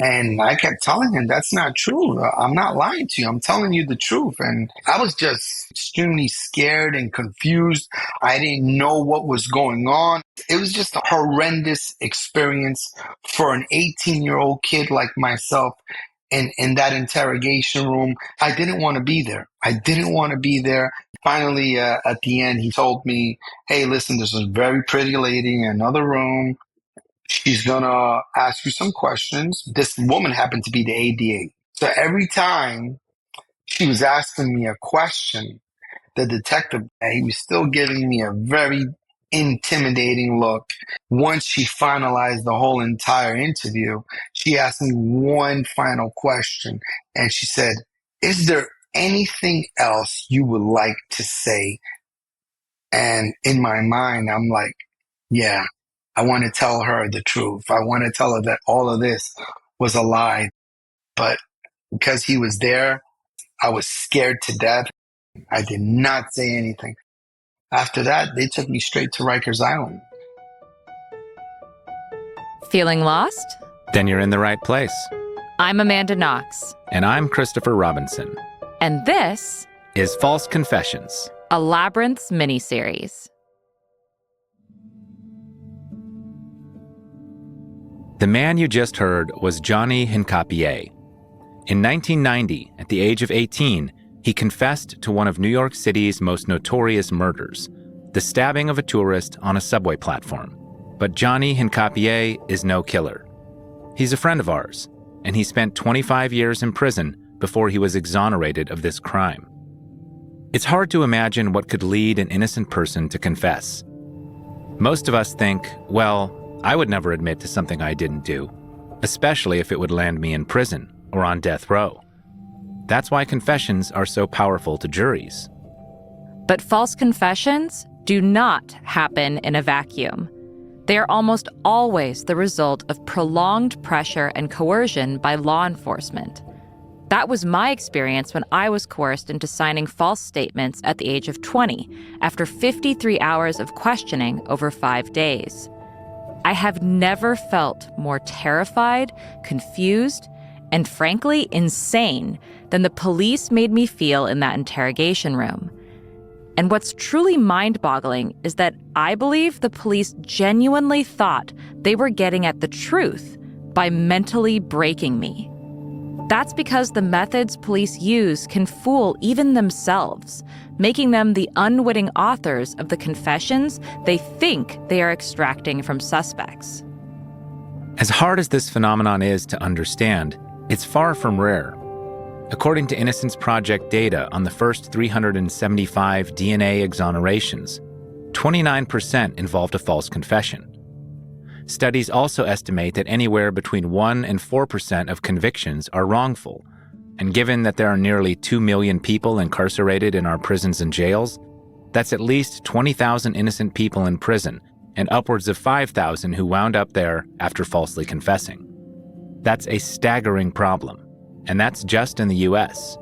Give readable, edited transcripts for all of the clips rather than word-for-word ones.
And I kept telling him, that's not true. I'm not lying to you. I'm telling you the truth. And I was just extremely scared and confused. I didn't know what was going on. It was just a horrendous experience for an 18-year-old kid like myself in that interrogation room. I didn't want to be there. I didn't want to be there. Finally, at the end, he told me, hey, listen, there's a very pretty lady in another room. She's gonna ask you some questions. This woman happened to be the ADA. So every time she was asking me a question, the detective, he was still giving me a very intimidating look. Once she finalized the whole entire interview, she asked me one final question, and she said, is there anything else you would like to say? And in my mind, I'm like, yeah, I want to tell her the truth. I want to tell her that all of this was a lie. But because he was there, I was scared to death. I did not say anything. After that, they took me straight to Rikers Island. Feeling lost? Then you're in the right place. I'm Amanda Knox. And I'm Christopher Robinson. And this is False Confessions, a Labyrinths miniseries. The man you just heard was Johnny Hincapié. In 1990, at the age of 18, he confessed to one of New York City's most notorious murders, the stabbing of a tourist on a subway platform. But Johnny Hincapié is no killer. He's a friend of ours, and he spent 25 years in prison before he was exonerated of this crime. It's hard to imagine what could lead an innocent person to confess. Most of us think, well, I would never admit to something I didn't do, especially if it would land me in prison or on death row. That's why confessions are so powerful to juries. But false confessions do not happen in a vacuum. They are almost always the result of prolonged pressure and coercion by law enforcement. That was my experience when I was coerced into signing false statements at the age of 20, after 53 hours of questioning over 5 days. I have never felt more terrified, confused, and frankly insane than the police made me feel in that interrogation room. And what's truly mind-boggling is that I believe the police genuinely thought they were getting at the truth by mentally breaking me. That's because the methods police use can fool even themselves, making them the unwitting authors of the confessions they think they are extracting from suspects. As hard as this phenomenon is to understand, it's far from rare. According to Innocence Project data on the first 375 DNA exonerations, 29% involved a false confession. Studies also estimate that anywhere between 1% and 4% of convictions are wrongful. And given that there are nearly 2 million people incarcerated in our prisons and jails, that's at least 20,000 innocent people in prison and upwards of 5,000 who wound up there after falsely confessing. That's a staggering problem, and that's just in the U.S.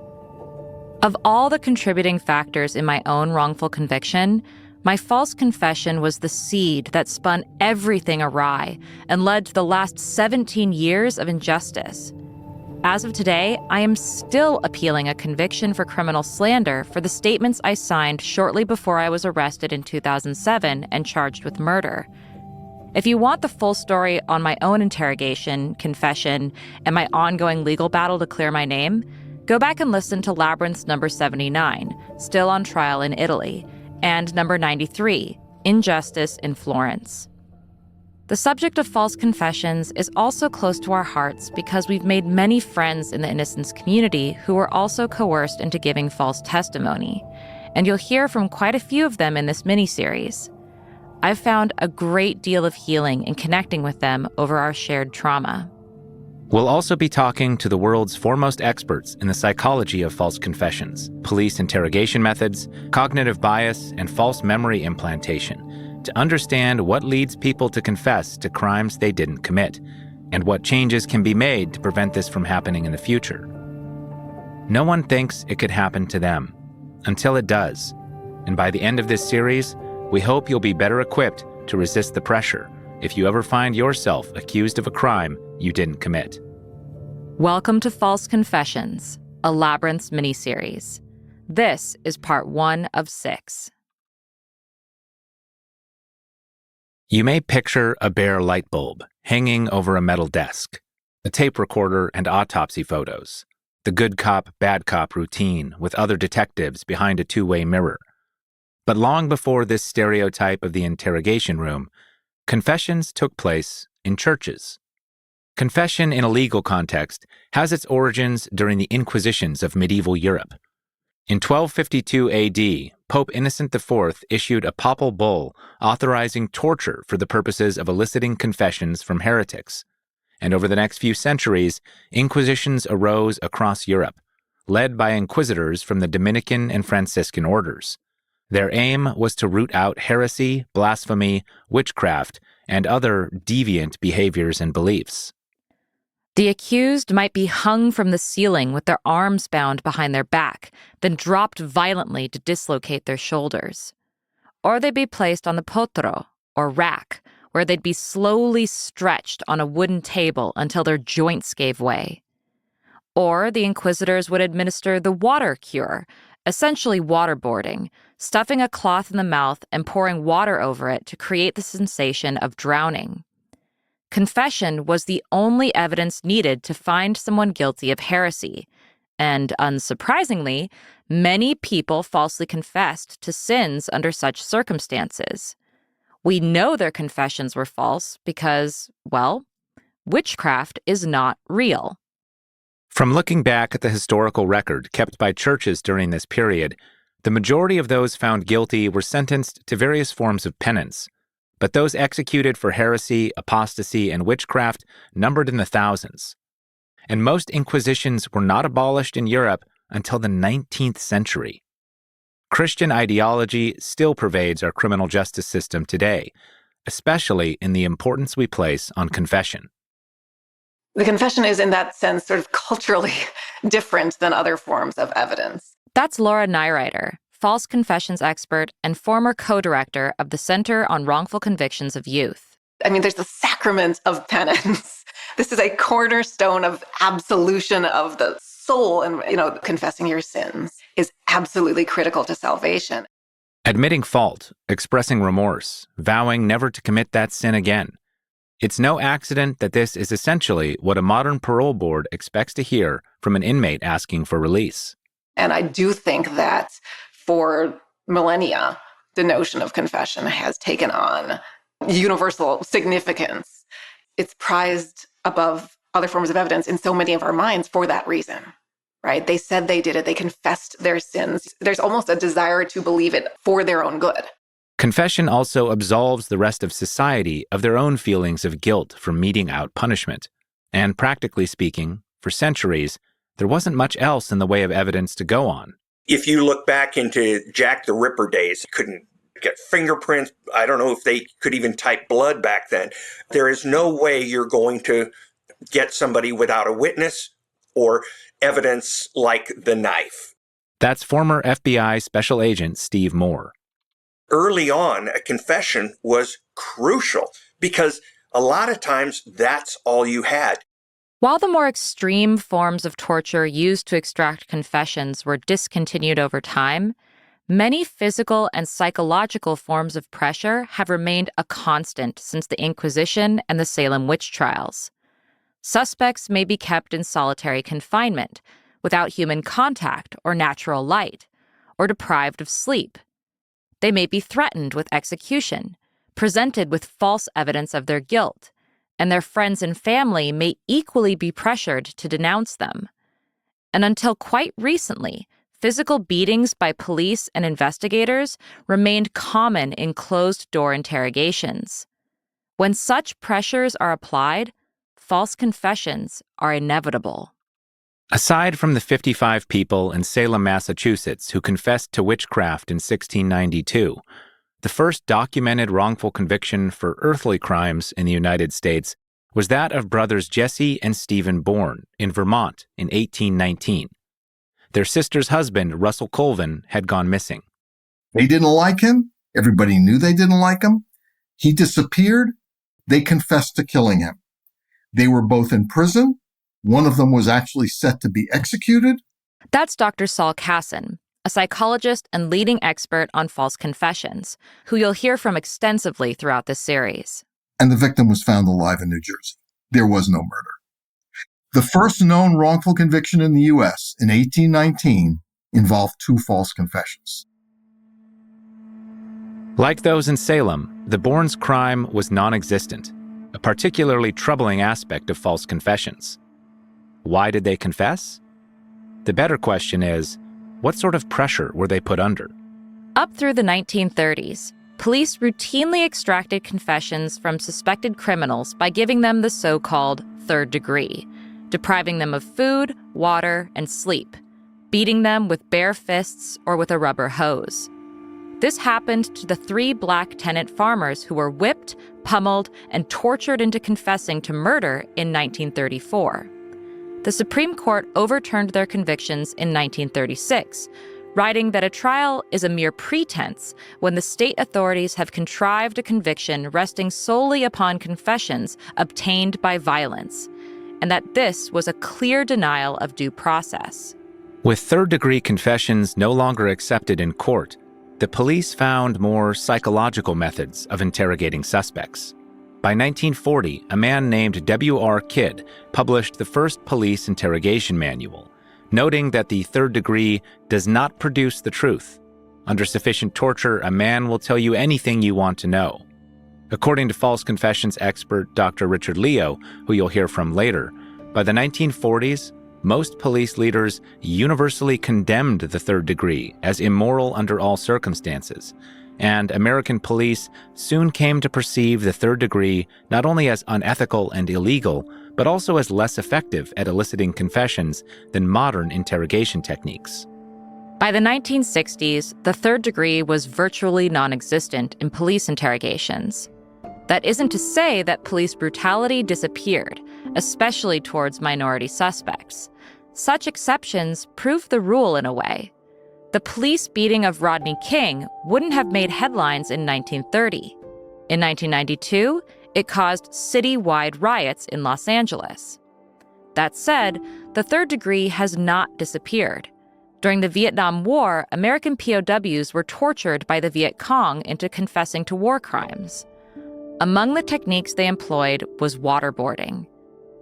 Of all the contributing factors in my own wrongful conviction, my false confession was the seed that spun everything awry and led to the last 17 years of injustice. As of today, I am still appealing a conviction for criminal slander for the statements I signed shortly before I was arrested in 2007 and charged with murder. If you want the full story on my own interrogation, confession, and my ongoing legal battle to clear my name, go back and listen to Labyrinths number 79, Still on Trial in Italy, and number 93, Injustice in Florence. The subject of false confessions is also close to our hearts because we've made many friends in the innocence community who were also coerced into giving false testimony, and you'll hear from quite a few of them in this miniseries. I've found a great deal of healing in connecting with them over our shared trauma. We'll also be talking to the world's foremost experts in the psychology of false confessions, police interrogation methods, cognitive bias, and false memory implantation to understand what leads people to confess to crimes they didn't commit, and what changes can be made to prevent this from happening in the future. No one thinks it could happen to them, until it does. And by the end of this series, we hope you'll be better equipped to resist the pressure if you ever find yourself accused of a crime you didn't commit. Welcome to False Confessions, a Labyrinths miniseries. This is part 1 of 6. You may picture a bare light bulb hanging over a metal desk, a tape recorder and autopsy photos, the good cop, bad cop routine with other detectives behind a two-way mirror. But long before this stereotype of the interrogation room, confessions took place in churches. Confession in a legal context has its origins during the Inquisitions of medieval Europe. In 1252 AD, Pope Innocent IV issued a papal bull authorizing torture for the purposes of eliciting confessions from heretics. And over the next few centuries, inquisitions arose across Europe, led by inquisitors from the Dominican and Franciscan orders. Their aim was to root out heresy, blasphemy, witchcraft, and other deviant behaviors and beliefs. The accused might be hung from the ceiling with their arms bound behind their back, then dropped violently to dislocate their shoulders. Or they'd be placed on the potro, or rack, where they'd be slowly stretched on a wooden table until their joints gave way. Or the inquisitors would administer the water cure, essentially waterboarding, stuffing a cloth in the mouth and pouring water over it to create the sensation of drowning. Confession was the only evidence needed to find someone guilty of heresy, and unsurprisingly, many people falsely confessed to sins under such circumstances. We know their confessions were false because, well, witchcraft is not real. From looking back at the historical record kept by churches during this period, the majority of those found guilty were sentenced to various forms of penance. But those executed for heresy, apostasy, and witchcraft numbered in the thousands. And most inquisitions were not abolished in Europe until the 19th century. Christian ideology still pervades our criminal justice system today, especially in the importance we place on confession. The confession is, in that sense, sort of culturally different than other forms of evidence. That's Laura Nyrider, false confessions expert and former co-director of the Center on Wrongful Convictions of Youth. I mean, there's the sacrament of penance. This is a cornerstone of absolution of the soul. And, confessing your sins is absolutely critical to salvation. Admitting fault, expressing remorse, vowing never to commit that sin again. It's no accident that this is essentially what a modern parole board expects to hear from an inmate asking for release. And I do think that for millennia, the notion of confession has taken on universal significance. It's prized above other forms of evidence in so many of our minds for that reason, right? They said they did it. They confessed their sins. There's almost a desire to believe it for their own good. Confession also absolves the rest of society of their own feelings of guilt from meting out punishment. And practically speaking, for centuries, there wasn't much else in the way of evidence to go on. If you look back into Jack the Ripper days, couldn't get fingerprints. I don't know if they could even type blood back then. There is no way you're going to get somebody without a witness or evidence like the knife. That's former FBI Special Agent Steve Moore. Early on, a confession was crucial because a lot of times that's all you had. While the more extreme forms of torture used to extract confessions were discontinued over time, many physical and psychological forms of pressure have remained a constant since the Inquisition and the Salem witch trials. Suspects may be kept in solitary confinement, without human contact or natural light, or deprived of sleep. They may be threatened with execution, presented with false evidence of their guilt, and their friends and family may equally be pressured to denounce them. And until quite recently, physical beatings by police and investigators remained common in closed-door interrogations. When such pressures are applied, false confessions are inevitable. Aside from the 55 people in Salem, Massachusetts who confessed to witchcraft in 1692, the first documented wrongful conviction for earthly crimes in the United States was that of brothers Jesse and Stephen Bourne in Vermont in 1819. Their sister's husband, Russell Colvin, had gone missing. They didn't like him. Everybody knew they didn't like him. He disappeared. They confessed to killing him. They were both in prison. One of them was actually set to be executed. That's Dr. Saul Kassan, a psychologist and leading expert on false confessions, who you'll hear from extensively throughout this series. And the victim was found alive in New Jersey. There was no murder. The first known wrongful conviction in the U.S. in 1819 involved 2 false confessions. Like those in Salem, the Bournes crime was non-existent, a particularly troubling aspect of false confessions. Why did they confess? The better question is, what sort of pressure were they put under? Up through the 1930s, police routinely extracted confessions from suspected criminals by giving them the so-called third degree, depriving them of food, water, and sleep, beating them with bare fists or with a rubber hose. This happened to the 3 black tenant farmers who were whipped, pummeled, and tortured into confessing to murder in 1934. The Supreme Court overturned their convictions in 1936, writing that a trial is a mere pretense when the state authorities have contrived a conviction resting solely upon confessions obtained by violence, and that this was a clear denial of due process. With third-degree confessions no longer accepted in court, the police found more psychological methods of interrogating suspects. By 1940, a man named W.R. Kidd published the first police interrogation manual, noting that the third degree does not produce the truth. Under sufficient torture, a man will tell you anything you want to know. According to false confessions expert Dr. Richard Leo, who you'll hear from later, by the 1940s, most police leaders universally condemned the third degree as immoral under all circumstances, and American police soon came to perceive the third degree not only as unethical and illegal, but also as less effective at eliciting confessions than modern interrogation techniques. By the 1960s, the third degree was virtually non-existent in police interrogations. That isn't to say that police brutality disappeared, especially towards minority suspects. Such exceptions prove the rule in a way. The police beating of Rodney King wouldn't have made headlines in 1930. In 1992, it caused city-wide riots in Los Angeles. That said, the third degree has not disappeared. During the Vietnam War, American POWs were tortured by the Viet Cong into confessing to war crimes. Among the techniques they employed was waterboarding,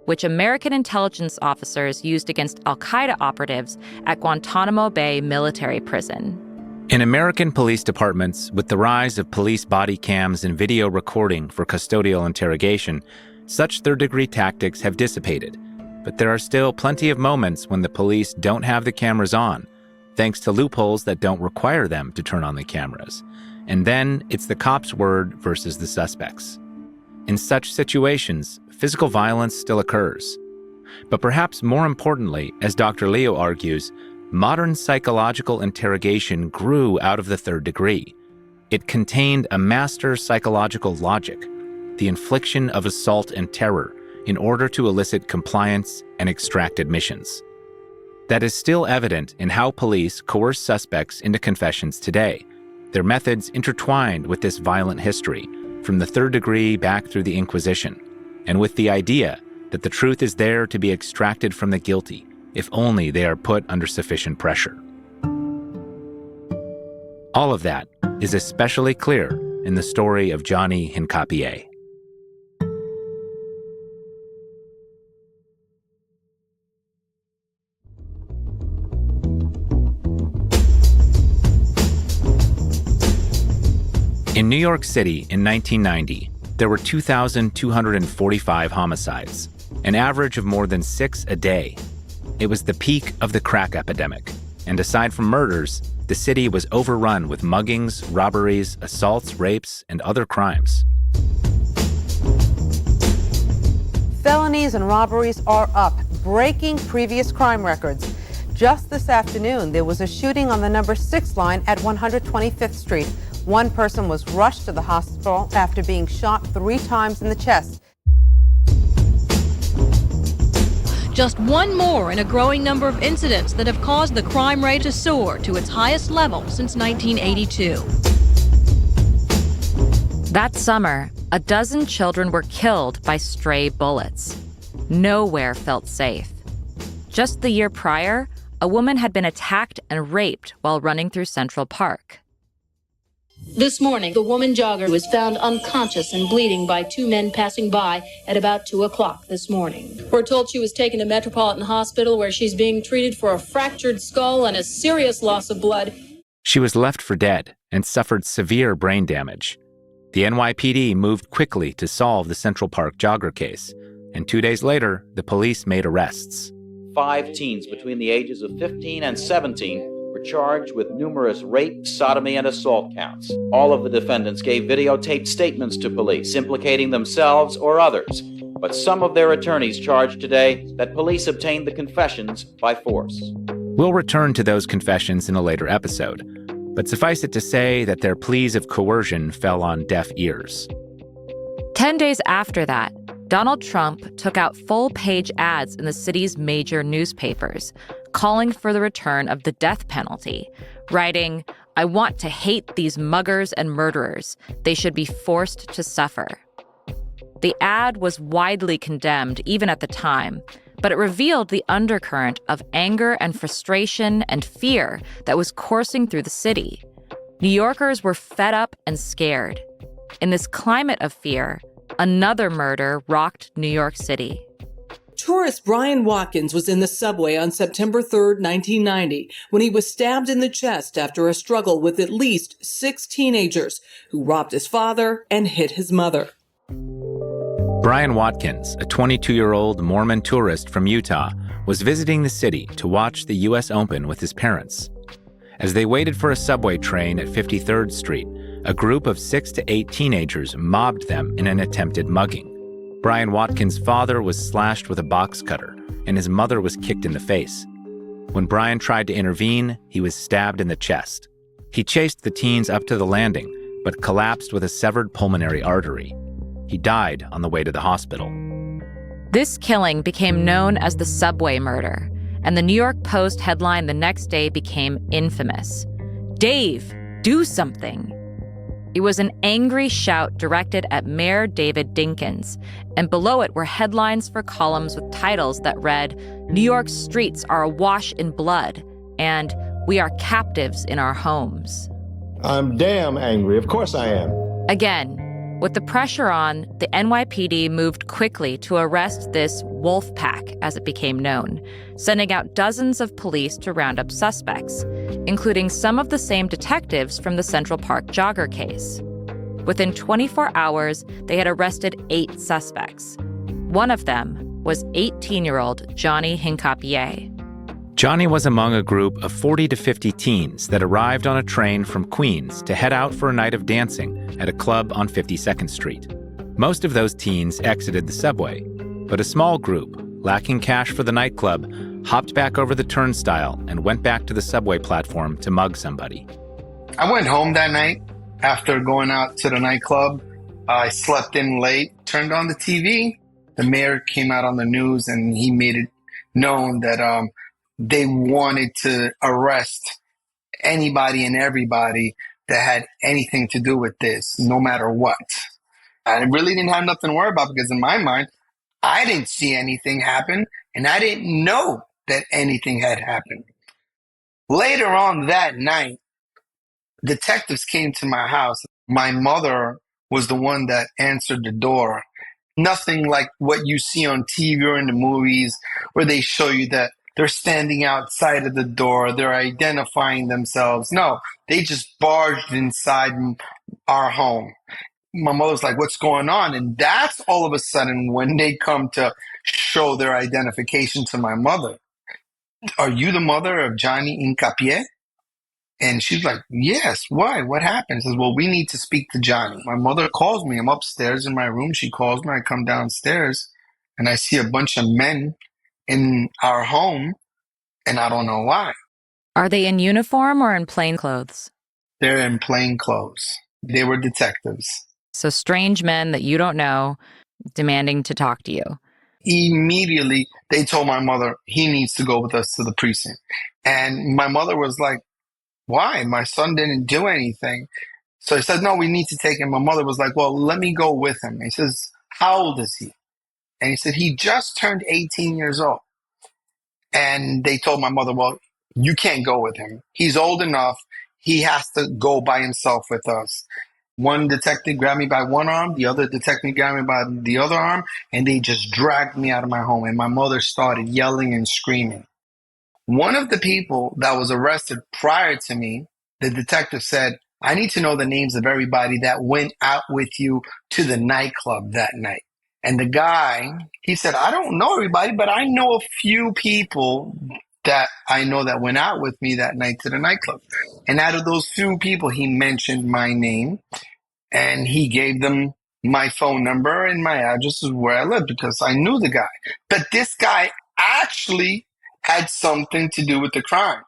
which American intelligence officers used against al-Qaeda operatives at Guantanamo Bay military prison. In American police departments, with the rise of police body cams and video recording for custodial interrogation, such third-degree tactics have dissipated. But there are still plenty of moments when the police don't have the cameras on, thanks to loopholes that don't require them to turn on the cameras. And then it's the cop's word versus the suspect's. In such situations, physical violence still occurs. But perhaps more importantly, as Dr. Leo argues, modern psychological interrogation grew out of the third degree. It contained a master psychological logic, the infliction of assault and terror, in order to elicit compliance and extract admissions. That is still evident in how police coerce suspects into confessions today. Their methods intertwined with this violent history, from the third degree back through the Inquisition, and with the idea that the truth is there to be extracted from the guilty, if only they are put under sufficient pressure. All of that is especially clear in the story of Johnny Hincapie. In New York City in 1990, there were 2,245 homicides, an average of more than 6 a day. It was the peak of the crack epidemic, and aside from murders, the city was overrun with muggings, robberies, assaults, rapes, and other crimes. Felonies and robberies are up, breaking previous crime records. Just this afternoon, there was a shooting on the number 6 line at 125th Street. One person was rushed to the hospital after being shot 3 times in the chest. Just one more in a growing number of incidents that have caused the crime rate to soar to its highest level since 1982. That summer, a dozen children were killed by stray bullets. Nowhere felt safe. Just the year prior, a woman had been attacked and raped while running through Central Park. This morning, the woman jogger was found unconscious and bleeding by two men passing by at about 2 o'clock this morning. We're told she was taken to Metropolitan Hospital, where she's being treated for a fractured skull and a serious loss of blood. She was left for dead and suffered severe brain damage. The NYPD moved quickly to solve the Central Park jogger case, and 2 days later, the police made arrests. 5 teens between the ages of 15 and 17 were charged with numerous rape, sodomy, and assault counts. All of the defendants gave videotaped statements to police, implicating themselves or others. But some of their attorneys charged today that police obtained the confessions by force. We'll return to those confessions in a later episode, but suffice it to say that their pleas of coercion fell on deaf ears. 10 days after that, Donald Trump took out full-page ads in the city's major newspapers, calling for the return of the death penalty, writing, "I want to hate these muggers and murderers. They should be forced to suffer." The ad was widely condemned even at the time, but it revealed the undercurrent of anger and frustration and fear that was coursing through the city. New Yorkers were fed up and scared. In this climate of fear, another murder rocked New York City. Tourist Brian Watkins was in the subway on September 3, 1990, when he was stabbed in the chest after a struggle with at least 6 teenagers who robbed his father and hit his mother. Brian Watkins, a 22-year-old Mormon tourist from Utah, was visiting the city to watch the U.S. Open with his parents. As they waited for a subway train at 53rd Street, a group of 6 to 8 teenagers mobbed them in an attempted mugging. Brian Watkins' father was slashed with a box cutter, and his mother was kicked in the face. When Brian tried to intervene, he was stabbed in the chest. He chased the teens up to the landing, but collapsed with a severed pulmonary artery. He died on the way to the hospital. This killing became known as the subway murder, and the New York Post headline the next day became infamous. "Dave, do something." It was an angry shout directed at Mayor David Dinkins, and below it were headlines for columns with titles that read, "New York's streets are awash in blood," and "We are captives in our homes." I'm damn angry. Of course I am. Again, with the pressure on, the NYPD moved quickly to arrest this wolf pack, as it became known, sending out dozens of police to round up suspects, including some of the same detectives from the Central Park jogger case. Within 24 hours, they had arrested 8 suspects. One of them was 18-year-old Johnny Hincapié. Johnny was among a group of 40 to 50 teens that arrived on a train from Queens to head out for a night of dancing at a club on 52nd Street. Most of those teens exited the subway, but a small group, lacking cash for the nightclub, hopped back over the turnstile and went back to the subway platform to mug somebody. I went home that night after going out to the nightclub. I slept in late, turned on the TV. The mayor came out on the news and he made it known that they wanted to arrest anybody and everybody that had anything to do with this, no matter what. I really didn't have nothing to worry about because in my mind, I didn't see anything happen and I didn't know that anything had happened. Later on that night, detectives came to my house. My mother was the one that answered the door. Nothing like what you see on TV or in the movies where they show you that they're standing outside of the door, they're identifying themselves. No, they just barged inside our home. My mother's like, "What's going on?" And that's all of a sudden when they come to show their identification to my mother. "Are you the mother of Johnny Hincapié?" And she's like, "Yes, why? What happened?" Says, "Well, we need to speak to Johnny." My mother calls me. I'm upstairs in my room. She calls me. I come downstairs and I see a bunch of men in our home, and I don't know why. Are they in uniform or in plain clothes? They're in plain clothes. They were detectives. So strange men that you don't know demanding to talk to you. Immediately, they told my mother, he needs to go with us to the precinct. And my mother was like, "Why? My son didn't do anything." So I said, "No, we need to take him." My mother was like, "Well, let me go with him." He says, "How old is he?" And he said, "He just turned 18 years old." And And they told my mother, well, you can't go with him. He's old enough. He has to go by himself with us. One detective grabbed me by one arm, the other detective grabbed me by the other arm, and they just dragged me out of my home. And my mother started yelling and screaming. One of the people that was arrested prior to me, the detective said, I need to know the names of everybody that went out with you to the nightclub that night. And the guy, he said, I don't know everybody, but I know a few people that I know that went out with me that night to the nightclub. And out of those few people, he mentioned my name and he gave them my phone number and my address is where I lived because I knew the guy. But this guy actually had something to do with the crime.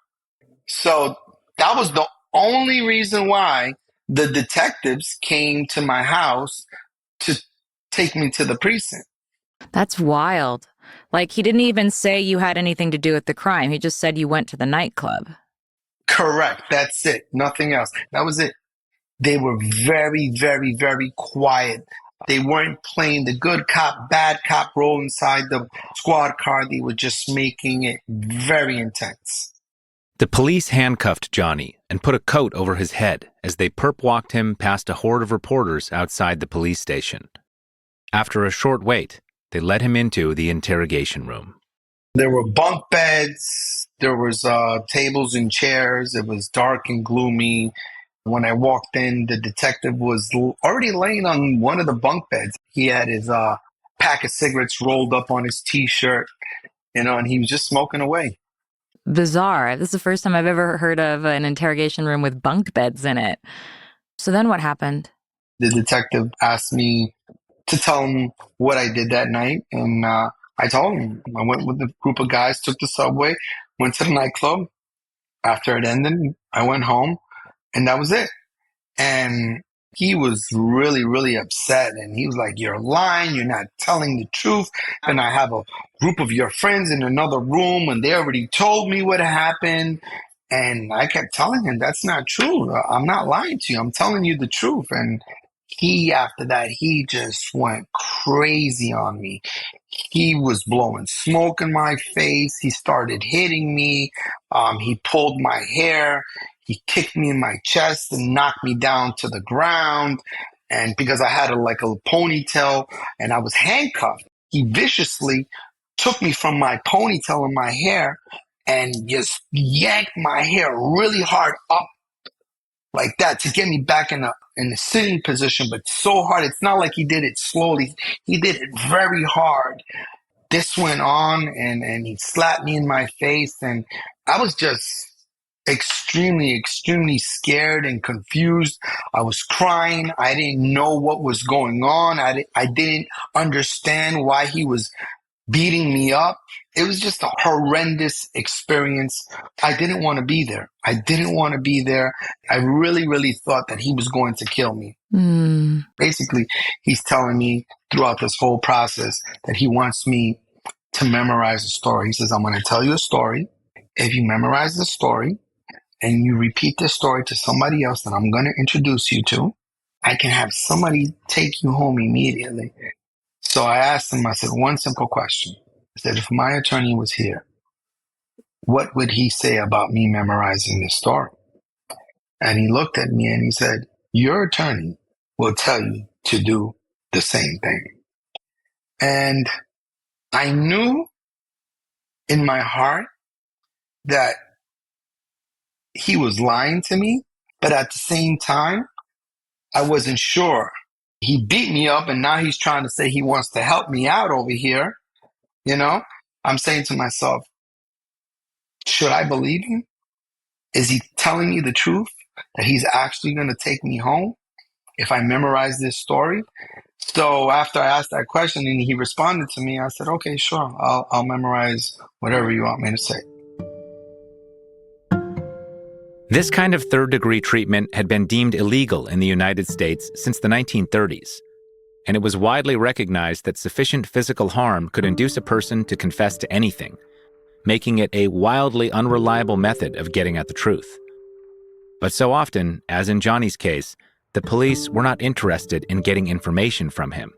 So that was the only reason why the detectives came to my house to take me to the precinct. That's wild. Like, he didn't even say you had anything to do with the crime. He just said you went to the nightclub. Correct. That's it. Nothing else. That was it. They were very, very, very quiet. They weren't playing the good cop, bad cop role inside the squad car. They were just making it very intense. The police handcuffed Johnny and put a coat over his head as they perp-walked him past a horde of reporters outside the police station. After a short wait, they led him into the interrogation room. There were bunk beds. There was tables and chairs. It was dark and gloomy. When I walked in, the detective was already laying on one of the bunk beds. He had his pack of cigarettes rolled up on his T-shirt, and he was just smoking away. Bizarre. This is the first time I've ever heard of an interrogation room with bunk beds in it. So then what happened? The detective asked me to tell him what I did that night, and I told him. I went with a group of guys, took the subway, went to the nightclub. After it ended, I went home, and that was it. And he was really, really upset. And he was like, you're lying. You're not telling the truth. And I have a group of your friends in another room, and they already told me what happened. And I kept telling him, that's not true. I'm not lying to you. I'm telling you the truth. And after that, he just went crazy on me. He was blowing smoke in my face. He started hitting me. He pulled my hair. He kicked me in my chest and knocked me down to the ground. And because I had a ponytail and I was handcuffed, he viciously took me from my ponytail and my hair and just yanked my hair really hard up like that to get me back in the sitting position, but so hard. It's not like he did it slowly. He did it very hard. This went on and he slapped me in my face, and I was just extremely, extremely scared and confused. I was crying. I didn't know what was going on. I didn't understand why he was beating me up. It was just a horrendous experience. I didn't want to be there. I really, really thought that he was going to kill me. Basically, he's telling me throughout this whole process that he wants me to memorize a story. He says, I'm going to tell you a story. If you memorize the story and you repeat the story to somebody else that I'm going to introduce you to, I can have somebody take you home immediately. So I asked him, I said, one simple question. I said, if my attorney was here, what would he say about me memorizing this story? And he looked at me and he said, your attorney will tell you to do the same thing. And I knew in my heart that he was lying to me, but at the same time, I wasn't sure. He beat me up and now he's trying to say he wants to help me out over here. I'm saying to myself, should I believe him? Is he telling me the truth that he's actually going to take me home if I memorize this story? So after I asked that question and he responded to me, I said, okay, sure. I'll memorize whatever you want me to say. This kind of third-degree treatment had been deemed illegal in the United States since the 1930s, and it was widely recognized that sufficient physical harm could induce a person to confess to anything, making it a wildly unreliable method of getting at the truth. But so often, as in Johnny's case, the police were not interested in getting information from him.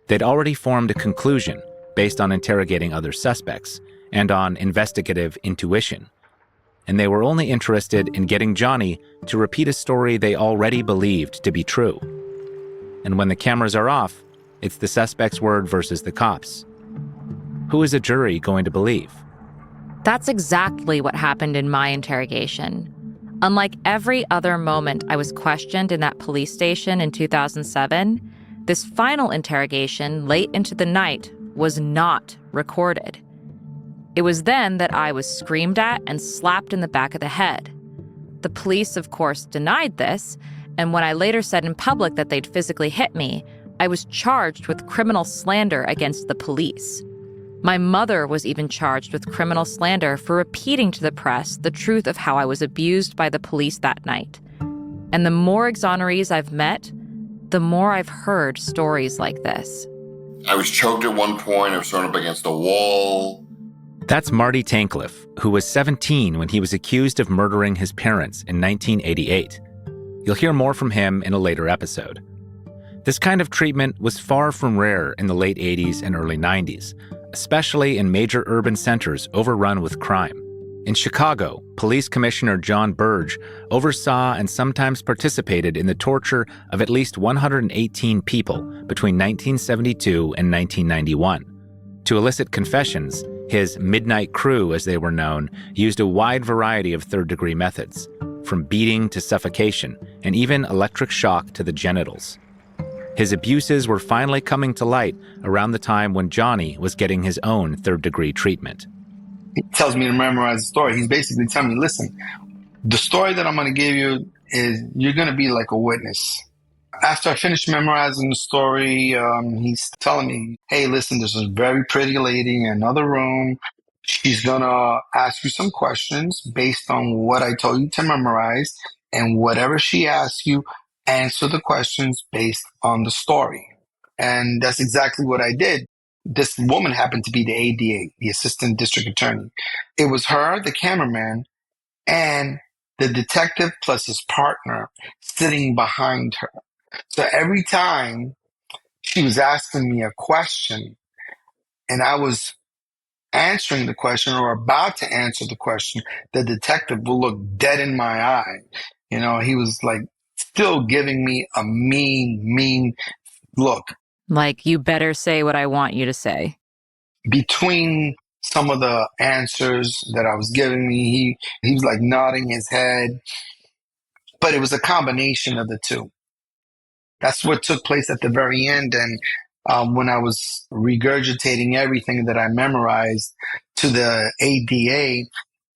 They'd already formed a conclusion based on interrogating other suspects and on investigative intuition. And they were only interested in getting Johnny to repeat a story they already believed to be true. And when the cameras are off, it's the suspect's word versus the cops. Who is a jury going to believe? That's exactly what happened in my interrogation. Unlike every other moment I was questioned in that police station in 2007, this final interrogation late into the night was not recorded. It was then that I was screamed at and slapped in the back of the head. The police, of course, denied this, and when I later said in public that they'd physically hit me, I was charged with criminal slander against the police. My mother was even charged with criminal slander for repeating to the press the truth of how I was abused by the police that night. And the more exonerees I've met, the more I've heard stories like this. I was choked at one point. I was thrown up against a wall. That's Marty Tankleff, who was 17 when he was accused of murdering his parents in 1988. You'll hear more from him in a later episode. This kind of treatment was far from rare in the late 80s and early 90s, especially in major urban centers overrun with crime. In Chicago, Police Commissioner John Burge oversaw and sometimes participated in the torture of at least 118 people between 1972 and 1991. To elicit confessions, his midnight crew, as they were known, used a wide variety of third-degree methods, from beating to suffocation, and even electric shock to the genitals. His abuses were finally coming to light around the time when Johnny was getting his own third-degree treatment. He tells me to memorize the story. He's basically telling me, listen, the story that I'm going to give you is you're going to be like a witness. After I finished memorizing the story, he's telling me, hey, listen, there's a very pretty lady in another room. She's going to ask you some questions based on what I told you to memorize. And whatever she asks you, answer the questions based on the story. And that's exactly what I did. This woman happened to be the ADA, the assistant district attorney. It was her, the cameraman, and the detective plus his partner sitting behind her. So every time she was asking me a question and I was answering the question or about to answer the question, the detective will look dead in my eye. You know, he was like still giving me a mean look. Like, you better say what I want you to say. Between some of the answers that I was giving me, he was like nodding his head. But it was a combination of the two. That's what took place at the very end. And when I was regurgitating everything that I memorized to the ADA,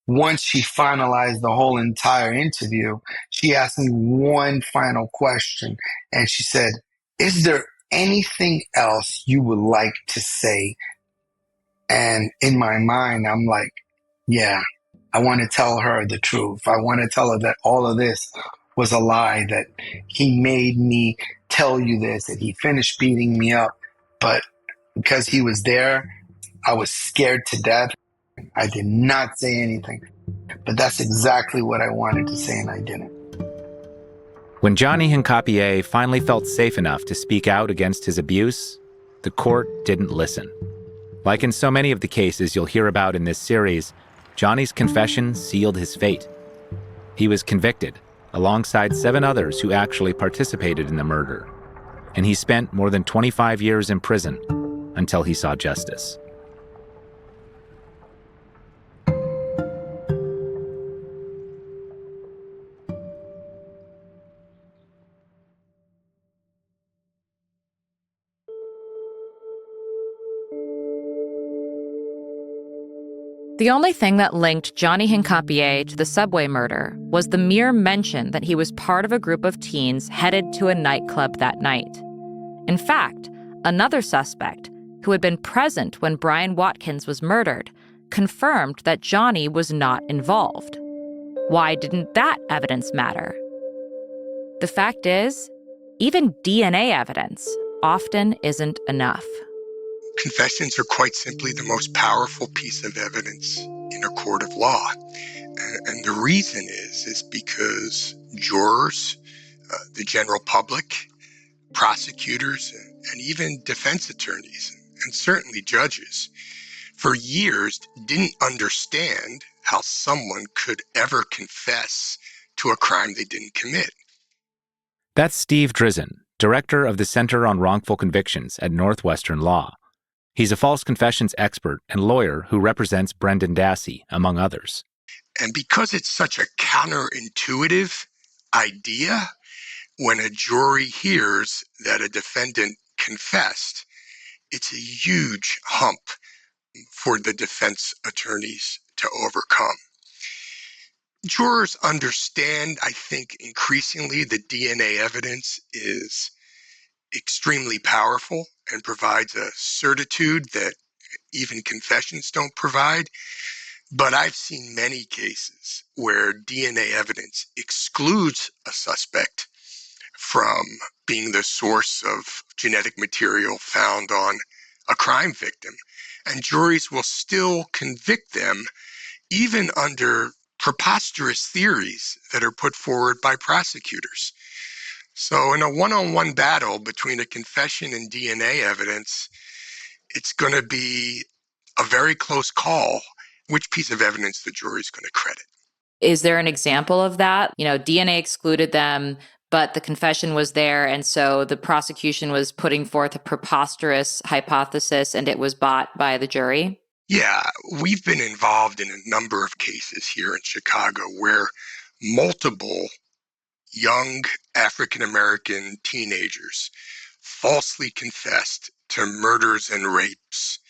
once she finalized the whole entire interview, she asked me one final question. And she said, is there anything else you would like to say? And in my mind, I'm like, yeah, I want to tell her the truth. I want to tell her that all of this was a lie, that he made me tell you this, that he finished beating me up. But because he was there, I was scared to death. I did not say anything. But that's exactly what I wanted to say, and I didn't. When Johnny Hincapie finally felt safe enough to speak out against his abuse, the court didn't listen. Like in so many of the cases you'll hear about in this series, Johnny's confession sealed his fate. He was convicted, alongside 7 others who actually participated in the murder. And he spent more than 25 years in prison until he saw justice. The only thing that linked Johnny Hincapie to the subway murder was the mere mention that he was part of a group of teens headed to a nightclub that night. In fact, another suspect, who had been present when Brian Watkins was murdered, confirmed that Johnny was not involved. Why didn't that evidence matter? The fact is, even DNA evidence often isn't enough. Confessions are quite simply the most powerful piece of evidence in a court of law. And the reason is because jurors, the general public, prosecutors, and even defense attorneys, and certainly judges, for years didn't understand how someone could ever confess to a crime they didn't commit. That's Steve Drizin, director of the Center on Wrongful Convictions at Northwestern Law. He's a false confessions expert and lawyer who represents Brendan Dassey, among others. And because it's such a counterintuitive idea, when a jury hears that a defendant confessed, it's a huge hump for the defense attorneys to overcome. Jurors understand, I think, increasingly that DNA evidence is extremely powerful and provides a certitude that even confessions don't provide. But I've seen many cases where DNA evidence excludes a suspect from being the source of genetic material found on a crime victim. And juries will still convict them even under preposterous theories that are put forward by prosecutors. So in a one-on-one battle between a confession and DNA evidence, it's going to be a very close call which piece of evidence the jury is going to credit. Is there an example of that? DNA excluded them, but the confession was there, and so the prosecution was putting forth a preposterous hypothesis, and it was bought by the jury? Yeah, we've been involved in a number of cases here in Chicago where multiple young African-American teenagers falsely confessed to murders and rapes.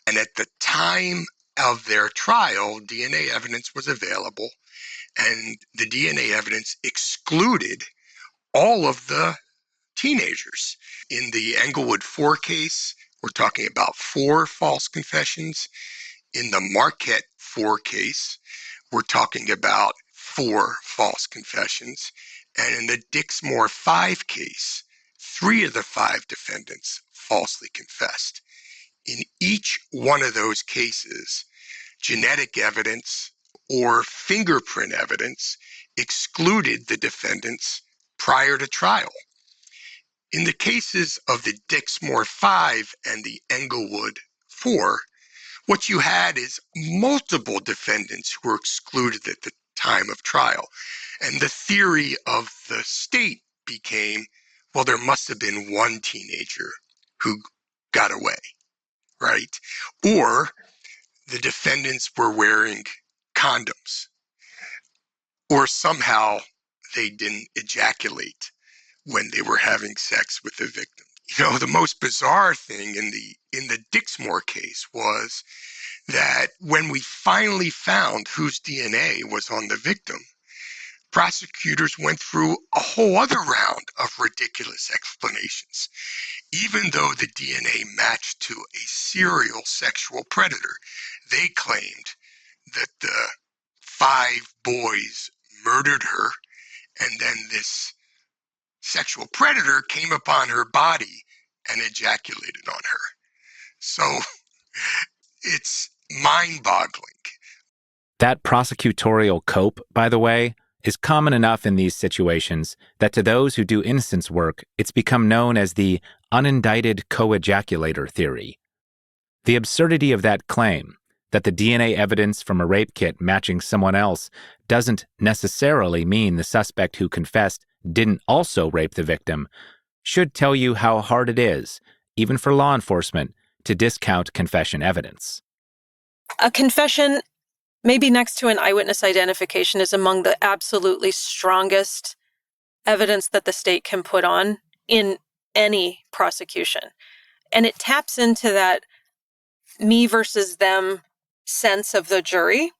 And at the time of their trial, DNA evidence was available, and the DNA evidence excluded all of the teenagers. In the Englewood 4 case, we're talking about 4 false confessions. In the Marquette 4 case, we're talking about 4 false confessions. And in the Dixmoor 5 case, 3 of the 5 defendants falsely confessed. In each one of those cases, genetic evidence or fingerprint evidence excluded the defendants prior to trial. In the cases of the Dixmoor 5 and the Englewood 4, what you had is multiple defendants who were excluded at the time of trial. And the theory of the state became, well, there must have been one teenager who got away, right? Or the defendants were wearing condoms, or somehow they didn't ejaculate when they were having sex with the victim. The most bizarre thing in the Dixmoor case was that when we finally found whose DNA was on the victim, prosecutors went through a whole other round of ridiculous explanations. Even though the DNA matched to a serial sexual predator, they claimed that the 5 boys murdered her, and then this sexual predator came upon her body and ejaculated on her. So it's mind-boggling. That prosecutorial cope, by the way, is common enough in these situations that to those who do innocence work, it's become known as the unindicted co-ejaculator theory. The absurdity of that claim, that the DNA evidence from a rape kit matching someone else doesn't necessarily mean the suspect who confessed didn't also rape the victim, should tell you how hard it is, even for law enforcement, to discount confession evidence. A confession, maybe next to an eyewitness identification, is among the absolutely strongest evidence that the state can put on in any prosecution. And it taps into that me versus them sense of the jury.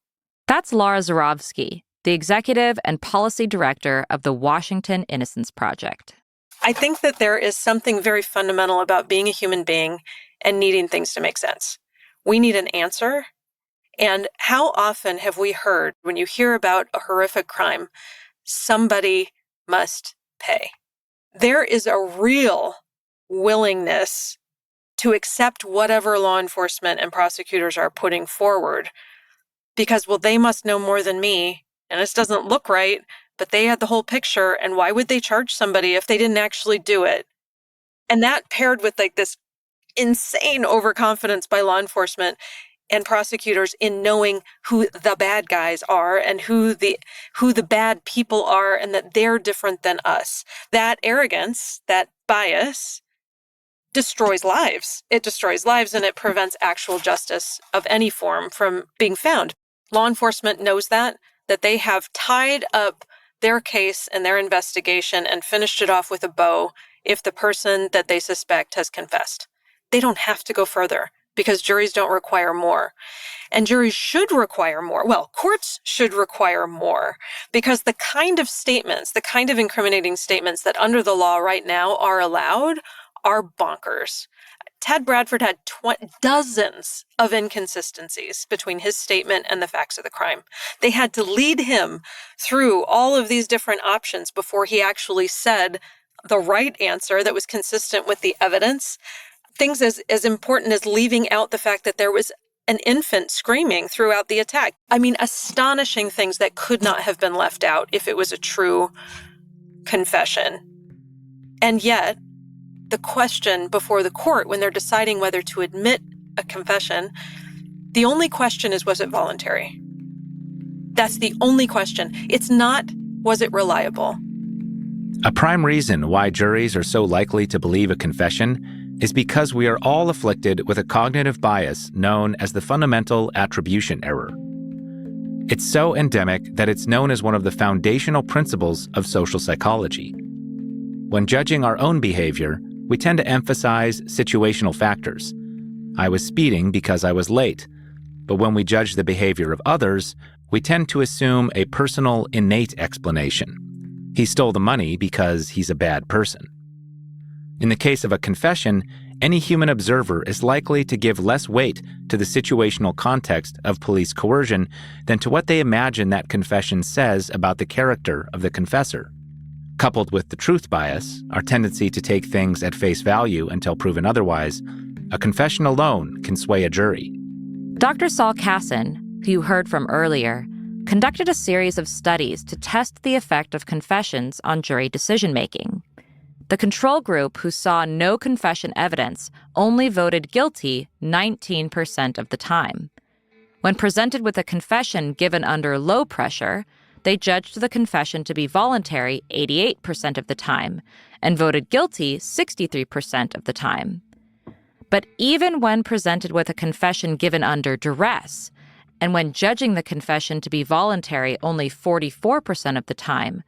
That's Laura Zarowski, the executive and policy director of the Washington Innocence Project. I think that there is something very fundamental about being a human being and needing things to make sense. We need an answer. And how often have we heard, when you hear about a horrific crime, somebody must pay? There is a real willingness to accept whatever law enforcement and prosecutors are putting forward because, well, they must know more than me, and this doesn't look right, but they had the whole picture, and why would they charge somebody if they didn't actually do it? And that paired with like this insane overconfidence by law enforcement and prosecutors in knowing who the bad guys are and who the bad people are and that they're different than us. That arrogance, that bias destroys lives. It destroys lives and it prevents actual justice of any form from being found. Law enforcement knows that they have tied up their case and their investigation and finished it off with a bow if the person that they suspect has confessed. They don't have to go further because juries don't require more. And juries should require more. Well, courts should require more because the kind of statements, the kind of incriminating statements that under the law right now are allowed are bonkers. Ted Bradford had dozens of inconsistencies between his statement and the facts of the crime. They had to lead him through all of these different options before he actually said the right answer that was consistent with the evidence. Things as important as leaving out the fact that there was an infant screaming throughout the attack. I mean, astonishing things that could not have been left out if it was a true confession. And yet, the question before the court when they're deciding whether to admit a confession, the only question is, was it voluntary? That's the only question. It's not, was it reliable? A prime reason why juries are so likely to believe a confession is because we are all afflicted with a cognitive bias known as the fundamental attribution error. It's so endemic that it's known as one of the foundational principles of social psychology. When judging our own behavior, we tend to emphasize situational factors. I was speeding because I was late. But when we judge the behavior of others, we tend to assume a personal, innate explanation. He stole the money because he's a bad person. In the case of a confession, any human observer is likely to give less weight to the situational context of police coercion than to what they imagine that confession says about the character of the confessor. Coupled with the truth bias, our tendency to take things at face value until proven otherwise, a confession alone can sway a jury. Dr. Saul Kassin, who you heard from earlier, conducted a series of studies to test the effect of confessions on jury decision-making. The control group, who saw no confession evidence, only voted guilty 19% of the time. When presented with a confession given under low pressure, they judged the confession to be voluntary 88% of the time and voted guilty 63% of the time. But even when presented with a confession given under duress, and when judging the confession to be voluntary only 44% of the time,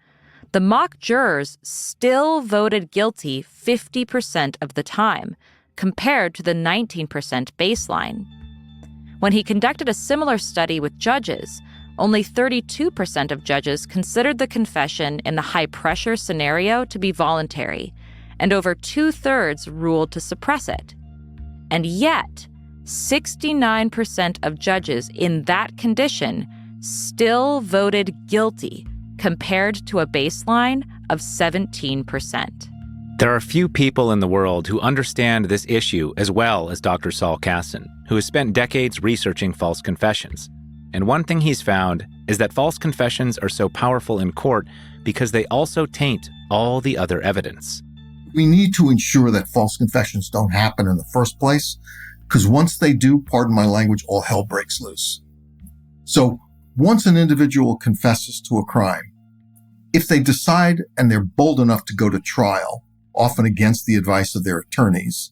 the mock jurors still voted guilty 50% of the time, compared to the 19% baseline. When he conducted a similar study with judges, only 32% of judges considered the confession in the high-pressure scenario to be voluntary, and over 2/3 ruled to suppress it. And yet, 69% of judges in that condition still voted guilty, compared to a baseline of 17%. There are few people in the world who understand this issue as well as Dr. Saul Kassin, who has spent decades researching false confessions. And one thing he's found is that false confessions are so powerful in court because they also taint all the other evidence. We need to ensure that false confessions don't happen in the first place, because once they do, pardon my language, all hell breaks loose. So once an individual confesses to a crime, if they decide and they're bold enough to go to trial, often against the advice of their attorneys,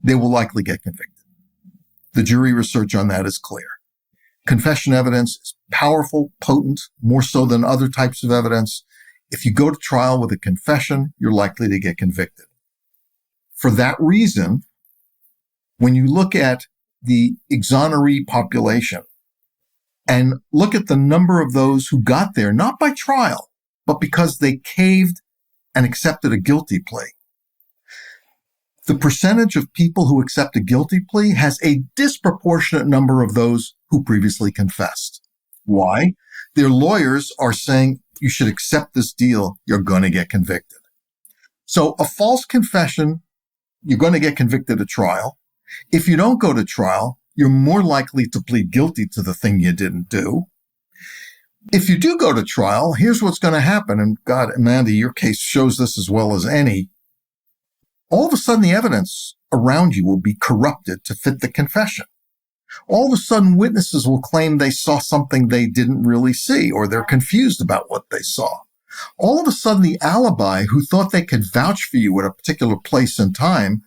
they will likely get convicted. The jury research on that is clear. Confession evidence is powerful, potent, more so than other types of evidence. If you go to trial with a confession, you're likely to get convicted. For that reason, when you look at the exoneree population and look at the number of those who got there, not by trial, but because they caved and accepted a guilty plea, the percentage of people who accept a guilty plea has a disproportionate number of those who previously confessed. Why? Their lawyers are saying, you should accept this deal, you're going to get convicted. So a false confession, you're going to get convicted at trial. If you don't go to trial, you're more likely to plead guilty to the thing you didn't do. If you do go to trial, here's what's going to happen. And God, Amanda, your case shows this as well as any. All of a sudden, the evidence around you will be corrupted to fit the confession. All of a sudden, witnesses will claim they saw something they didn't really see, or they're confused about what they saw. All of a sudden, the alibi who thought they could vouch for you at a particular place and time,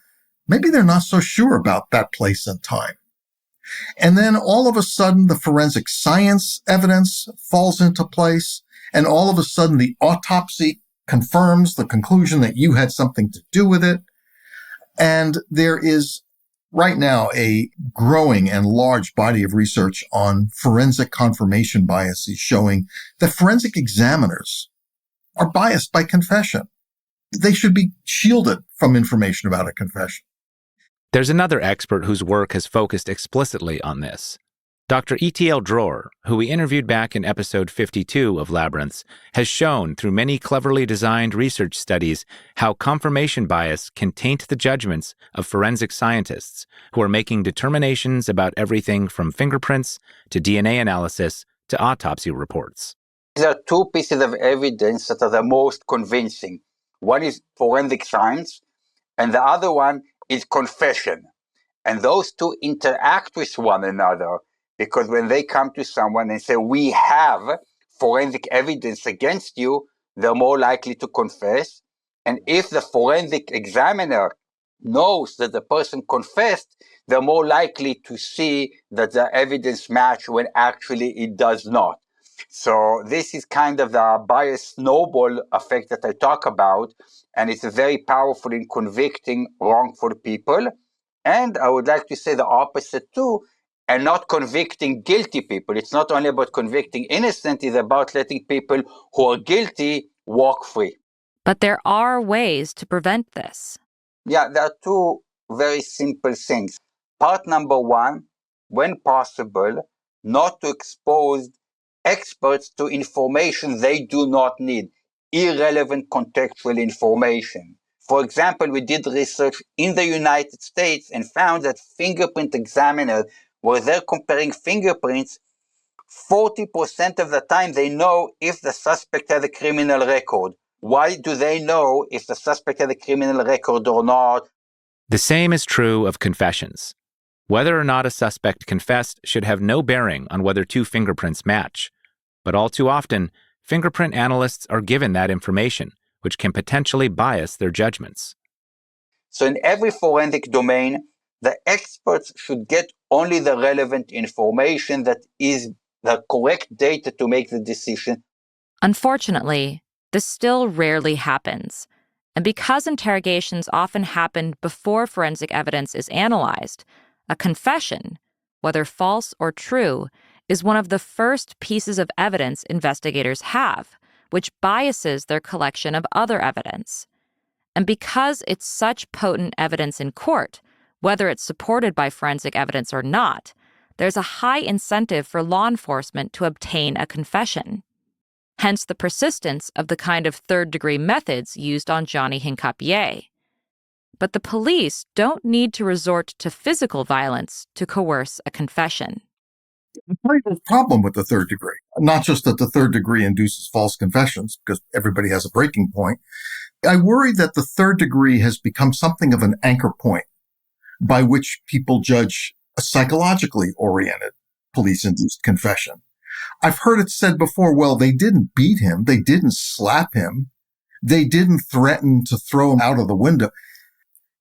maybe they're not so sure about that place and time. And then all of a sudden, the forensic science evidence falls into place. And all of a sudden, the autopsy confirms the conclusion that you had something to do with it. And there is right now a growing and large body of research on forensic confirmation biases showing that forensic examiners are biased by confession. They should be shielded from information about a confession. There's another expert whose work has focused explicitly on this. Dr. E.T.L. Dror, who we interviewed back in episode 52 of Labyrinths, has shown through many cleverly designed research studies how confirmation bias can taint the judgments of forensic scientists who are making determinations about everything from fingerprints to DNA analysis to autopsy reports. There are two pieces of evidence that are the most convincing. One is forensic science, and the other one is confession. And those two interact with one another because when they come to someone and say, we have forensic evidence against you, they're more likely to confess. And if the forensic examiner knows that the person confessed, they're more likely to see that the evidence match when actually it does not. So this is kind of the bias snowball effect that I talk about, and it's very powerful in convicting wrongful people. And I would like to say the opposite too, and not convicting guilty people. It's not only about convicting innocent, it's about letting people who are guilty walk free. But there are ways to prevent this. Yeah, there are two very simple things. Part number one, when possible, not to expose experts to information they do not need, irrelevant contextual information. For example, we did research in the United States and found that fingerprint examiners, where they're comparing fingerprints, 40% of the time they know if the suspect has a criminal record. Why do they know if the suspect has a criminal record or not? The same is true of confessions. Whether or not a suspect confessed should have no bearing on whether two fingerprints match. But all too often, fingerprint analysts are given that information, which can potentially bias their judgments. So in every forensic domain, the experts should get only the relevant information that is the correct data to make the decision. Unfortunately, this still rarely happens. And because interrogations often happen before forensic evidence is analyzed, a confession, whether false or true, is one of the first pieces of evidence investigators have, which biases their collection of other evidence. And because it's such potent evidence in court, whether it's supported by forensic evidence or not, there's a high incentive for law enforcement to obtain a confession. Hence the persistence of the kind of third-degree methods used on Johnny Hincapié. But the police don't need to resort to physical violence to coerce a confession. The problem with the third degree, not just that the third degree induces false confessions, because everybody has a breaking point. I worry that the third degree has become something of an anchor point by which people judge a psychologically oriented police-induced confession. I've heard it said before, well, they didn't beat him, they didn't slap him, they didn't threaten to throw him out of the window.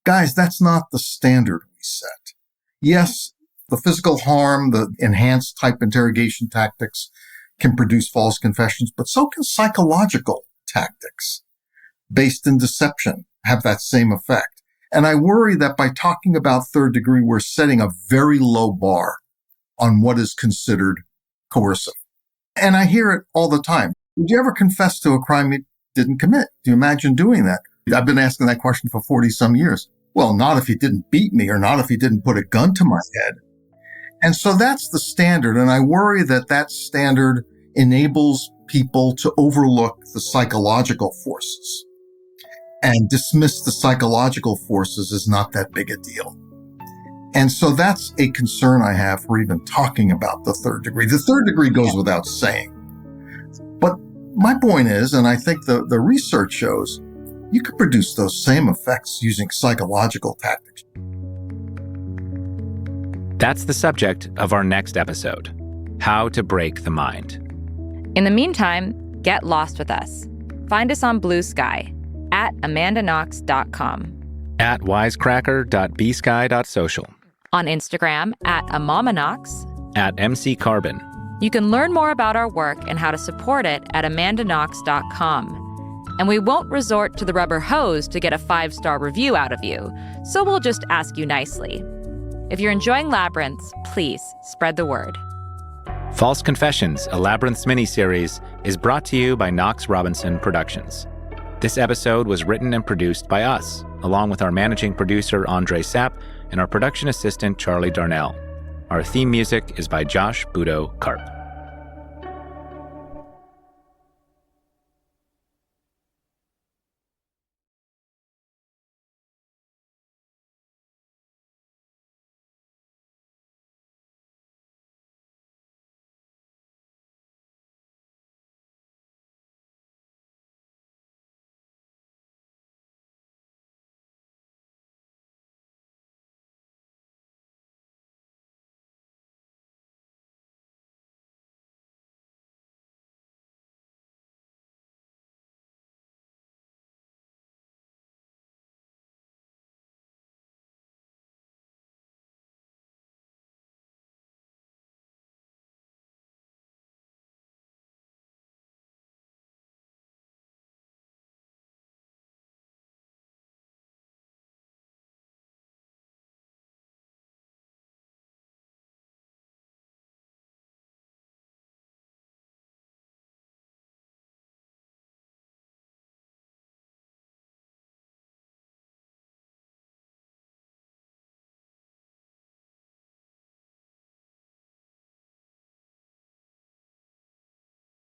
Guys, that's not the standard we set. Yes, the physical harm, the enhanced type interrogation tactics can produce false confessions, but so can psychological tactics based in deception have that same effect. And I worry that by talking about third degree, we're setting a very low bar on what is considered coercive. And I hear it all the time. Did you ever confess to a crime you didn't commit? Do you imagine doing that? I've been asking that question for 40 some years. Well, not if he didn't beat me or not if he didn't put a gun to my head. And so that's the standard. And I worry that that standard enables people to overlook the psychological forces and dismiss the psychological forces as not that big a deal. And so that's a concern I have for even talking about the third degree. The third degree goes without saying. But my point is, and I think the research shows, you could produce those same effects using psychological tactics. That's the subject of our next episode, How to Break the Mind. In the meantime, get lost with us. Find us on Bluesky at amandaknox.com. At wisecracker.bsky.social. On Instagram at amamanox. At mccarbon. You can learn more about our work and how to support it at amandaknox.com. And we won't resort to the rubber hose to get a 5-star review out of you, so we'll just ask you nicely. If you're enjoying Labyrinths, please spread the word. False Confessions, a Labyrinths miniseries, is brought to you by Knox Robinson Productions. This episode was written and produced by us, along with our managing producer, Andre Sapp, and our production assistant, Charlie Darnell. Our theme music is by Josh Budo Karp.